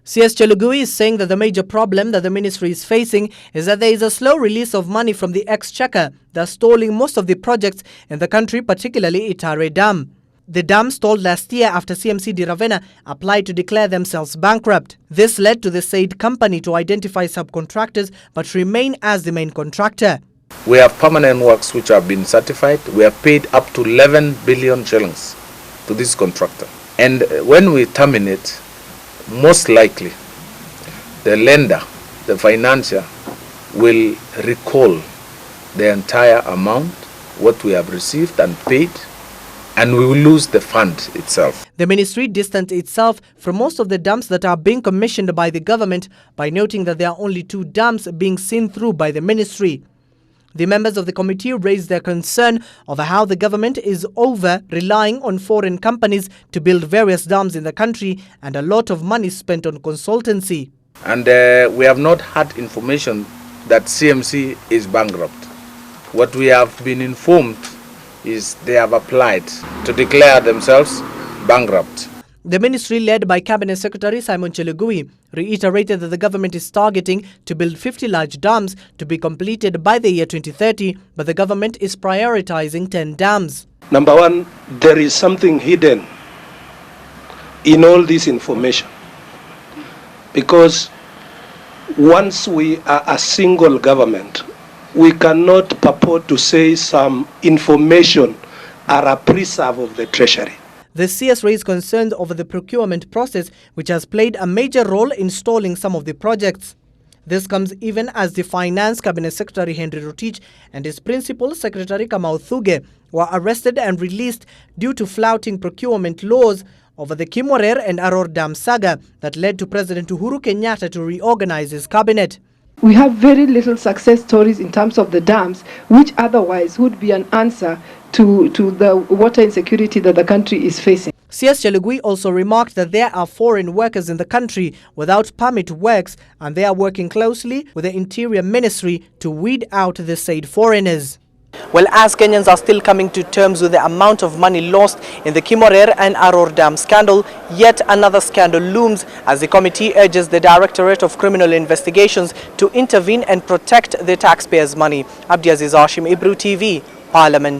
CS Chelugui is saying that the major problem that the ministry is facing is that there is a slow release of money from the exchequer that's stalling most of the projects in the country, particularly Itare Dam. The dam stalled last year after CMC Di Ravenna applied to declare themselves bankrupt. This led to the said company to identify subcontractors but remain as the main contractor. We have permanent works which have been certified. We have paid up to 11 billion shillings to this contractor. And when we terminate, most likely the lender, the financier, will recall the entire amount, what we have received and paid, and we will lose the fund itself. The ministry distanced itself from most of the dams that are being commissioned by the government by noting that there are only 2 dams being seen through by the ministry. The members of the committee raised their concern over how the government is over-relying on foreign companies to build various dams in the country and a lot of money spent on consultancy. And we have not had information that CMC is bankrupt. What we have been informed is they have applied to declare themselves bankrupt. The ministry, led by Cabinet Secretary Simon Chelugui, reiterated that the government is targeting to build 50 large dams to be completed by the year 2030, but the government is prioritizing 10 dams. Number one, there is something hidden in all this information, because once we are a single government, we cannot purport to say some information are a preserve of the treasury. The CS raised concerns over the procurement process, which has played a major role in stalling some of the projects. This comes even as the Finance Cabinet Secretary Henry Rotich and his Principal Secretary Kamau Thuge were arrested and released due to flouting procurement laws over the Kimorer and Aror Dam saga that led to President Uhuru Kenyatta to reorganize his cabinet. We have very little success stories in terms of the dams, which otherwise would be an answer to the water insecurity that the country is facing. CS Chelugui also remarked that there are foreign workers in the country without permit works, and they are working closely with the Interior Ministry to weed out the said foreigners. Well, as Kenyans are still coming to terms with the amount of money lost in the Kimorer and Aror Dam scandal, yet another scandal looms as the committee urges the Directorate of Criminal Investigations to intervene and protect the taxpayers' money. Abdiaziz Hashim, Ibru TV, Parliament.